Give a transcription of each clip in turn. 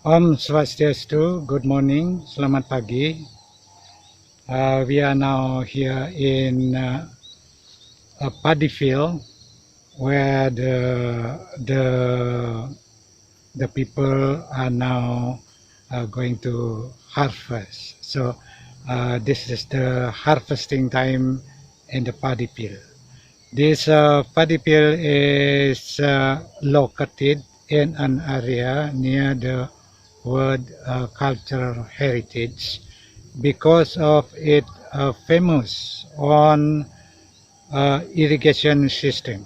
Om Swastiastu, good morning, selamat pagi. We are now here in a paddy field where the people are now going to harvest. So this is the harvesting time in the paddy field. This paddy field is located in an area near the World Cultural Heritage because of its famous on irrigation system.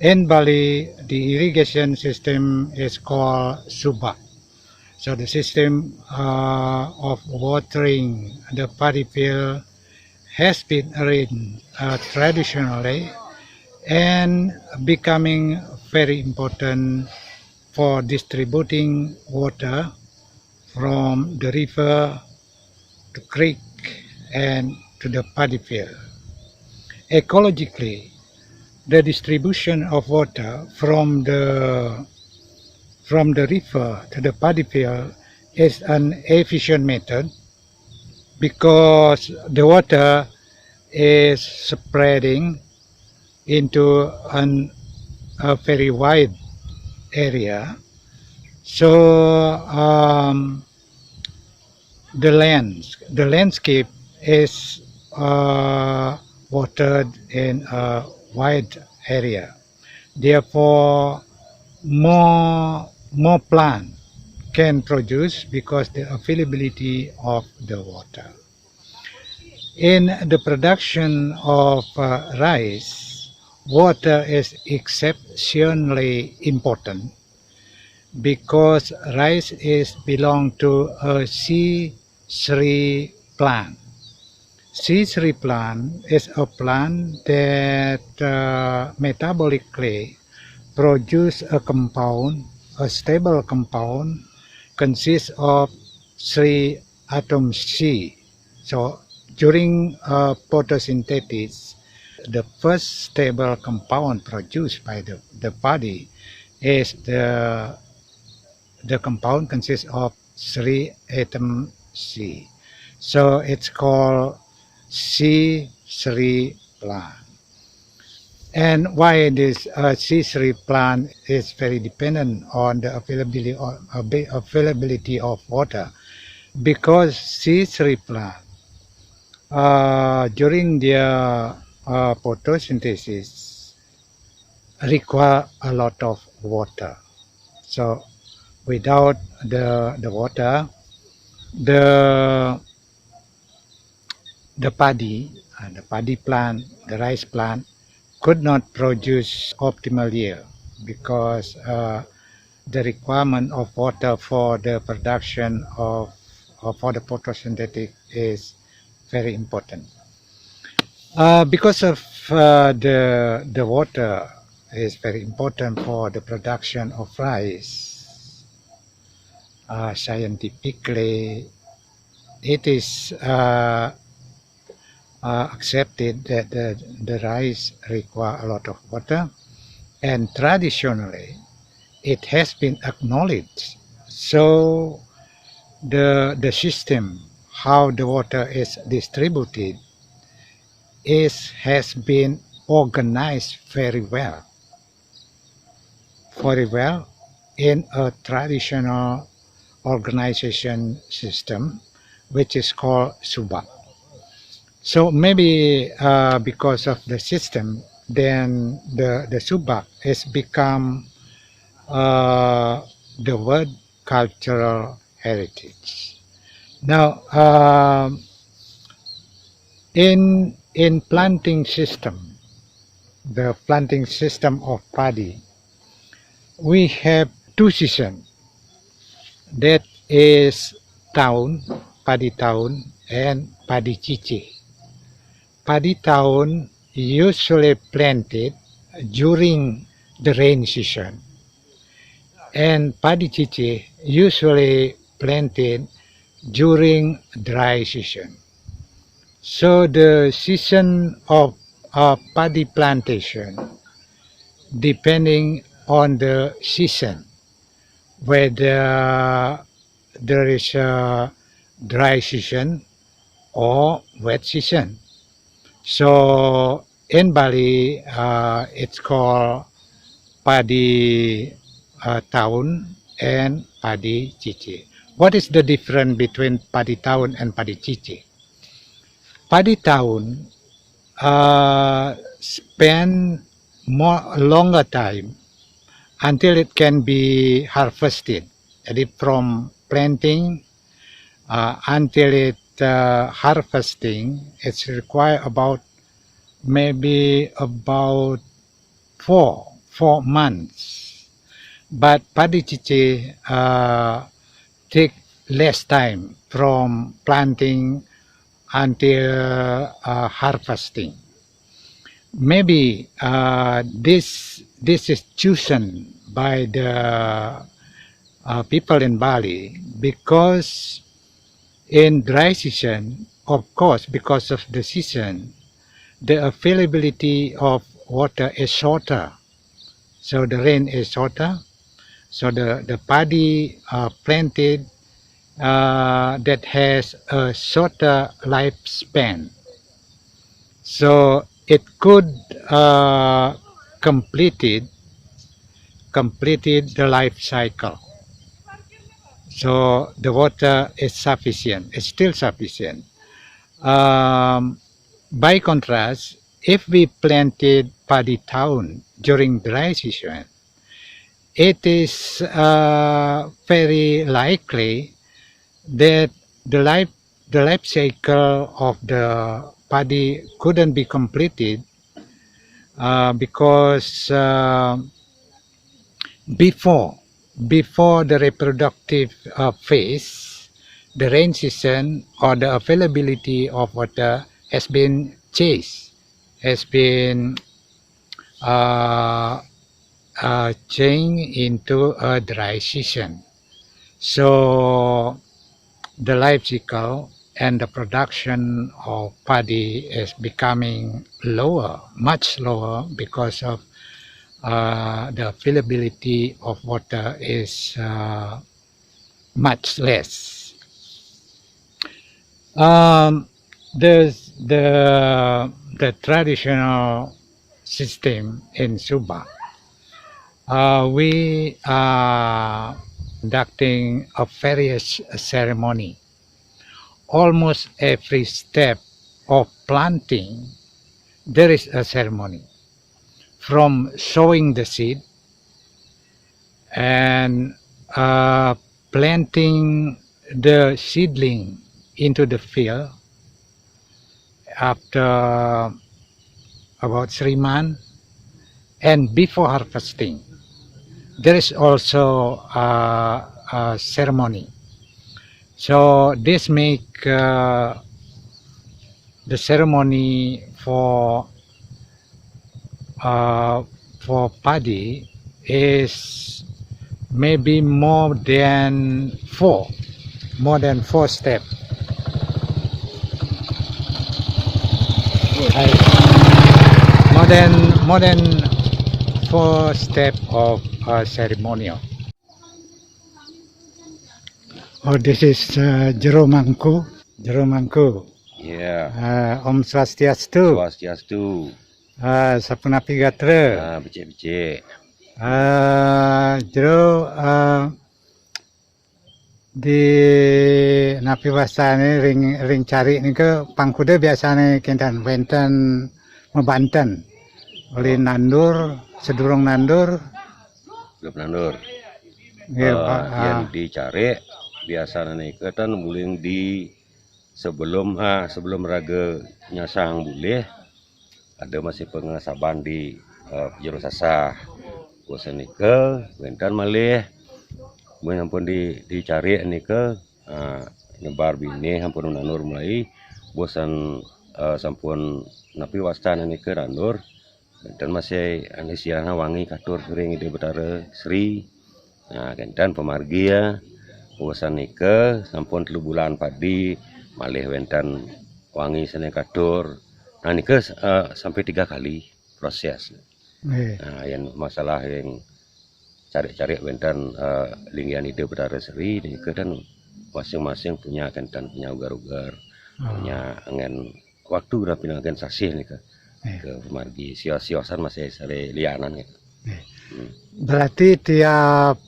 In Bali, the irrigation system is called subak. So the system of watering the paddy field has been arranged traditionally and becoming very important for distributing water from the river to creek and to the paddy field. Ecologically, the distribution of water from the river to the paddy field is an efficient method because the water is spreading into a very wide area. So the landscape is watered in a wide area. Therefore, more plant can produce because the availability of the water. In the production of rice, water is exceptionally important because rice is belong to a cicih plant. Cicih plant is a plant that metabolically produce a stable compound consists of three atoms C. So during photosynthesis, the first stable compound produced by the body is the compound consists of three atom C. So it's called cicih plant. And why this cicih plant is very dependent on the availability of water, because cicih plant during their photosynthesis require a lot of water. So without the water, the paddy plant, the rice plant could not produce optimal yield because the requirement of water for the production of for the photosynthetic is very important. Because of the water is very important for the production of rice. Scientifically, it is accepted that the rice require a lot of water, and traditionally it has been acknowledged. So the system how the water is distributed has been organized very well in a traditional organization system which is called subak. So maybe because of the system, then the subak has become the World Cultural Heritage. Now, in planting system, the planting system of paddy, we have two seasons. That is tahun, paddy tahun, and paddy cicih. Paddy tahun usually planted during the rain season, and paddy cicih usually planted during dry season. So the season of paddy plantation, depending on the season, whether there is a dry season or wet season. So in Bali, it's called padi tahun and padi cicih. What is the difference between padi tahun and padi cicih? Padi tahun spend more longer time until it can be harvested. Jadi from planting until it harvesting, it's require about maybe about four months. But padi cicih take less time from planting until harvesting. Maybe this is chosen by the people in Bali because in dry season, of course, because of the season, the availability of water is shorter. So the rain is shorter. So the paddy planted that has a shorter lifespan. So it could completed the life cycle. So the water is sufficient. It's still sufficient. By contrast, if we planted paddy town during dry season, it is very likely that the life cycle of the paddy couldn't be completed because before the reproductive phase, the rain season or the availability of water has been changed, has been uh, changed into a dry season. So the life cycle and the production of paddy is becoming lower, much lower, because of the availability of water is much less. The traditional system in Subak, we are conducting a various ceremony. Almost every step of planting, there is a ceremony. From sowing the seed and planting the seedling into the field after about 3 months, and before harvesting, there is also a ceremony. So this make the ceremony for paddy is maybe more than four steps. More than 4 steps of ceremonial. Oh, this is Jero Mangku. Jero Mangku. Ya, Om Swastiastu. Swastiastu. Sapunapi Gatra. Becek-becek. Jero di napi wasane ring cari ni ke pangkude biasane kentan wenten mebanten oleh nandur sedurung nandur Belum nandur. ya, Yang dicari biasanya kan muling di sebelum raga nyasang boleh ada masih pengasaban di jero sasah. Bosan ke wentan malih mun dicari ke nyebar bini hampun nandur mulai bosan sampun napi wastan ke nandur dan masih anisiana wangi katur kering ide betara Sri. Nah, kentan pemargi ya, bosan ke sampun 3 bulan padi malih wentan wangi sene katur. Nah, nike sampai 3 kali proses. Nah, yang masalah yang cari-cari bentan linggian ide pada seri nih kan masing-masing punya kentan punya ugar-ugar punya angen waktu udah pinangkan sasih nih ke pemargi sios-siosan masih sare lianan gitu. Berarti tiap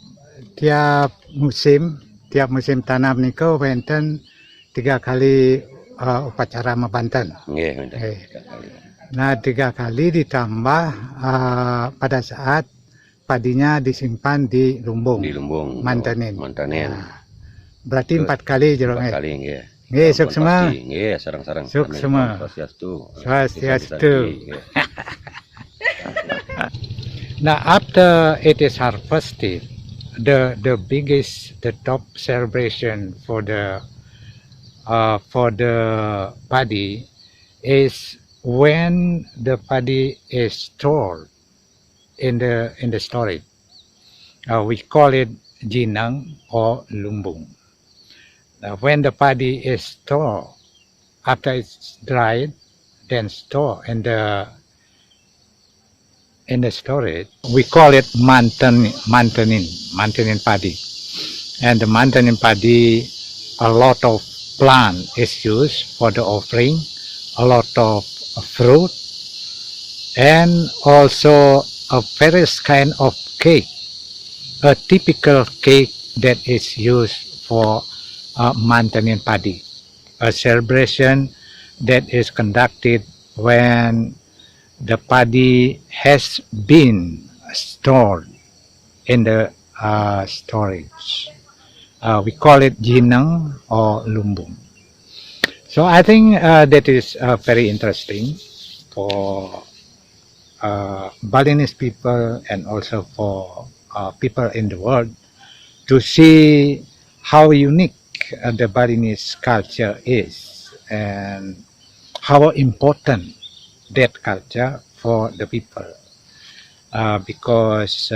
musim tanam niko wenten 3 kali upacara mabanten. Nggih, bentan Eh. 3 kali. Nah 3 kali ditambah pada saat padinya disimpan di lumbung. Di lumbung Mantenin. mantanen. Nah, berarti 4 kali jeruk 4 kali nggih. Nggih, suksema. Nggih, sareng-sareng. Suksema. Swastiastu. Swastiastu. Now after it is harvested, the biggest, the top celebration for the paddy is when the paddy is stored in the storage. We call it jinang or lumbung. When the paddy is stored, after it's dried, then stored in the storage, we call it mantenin paddy. And the mantenin paddy, a lot of plant is used for the offering, a lot of fruit, and also a various kind of cake, a typical cake that is used for mantenin paddy, a celebration that is conducted when the paddy has been stored in the storage. We call it jinang or lumbung. So I think that is very interesting for Balinese people and also for people in the world to see how unique the Balinese culture is and how important that culture for the people, because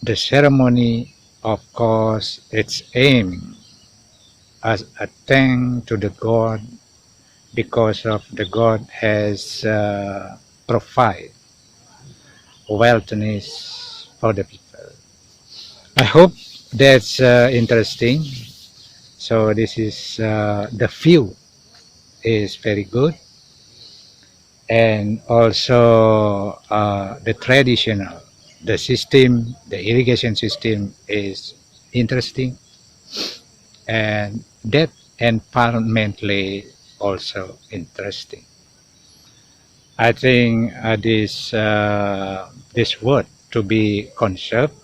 the ceremony, of course, its aim as a thank to the God, because of the God has provide wealthiness for the people. I hope that's interesting. So this is the view is very good, and also the traditional, the system, the irrigation system is interesting, and that environmentally also interesting. I think this word to be conserved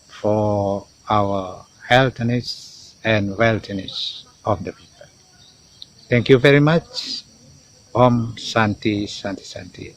for our healthiness and wealthiness of the people. Thank you very much. Om Santi Santi Santi.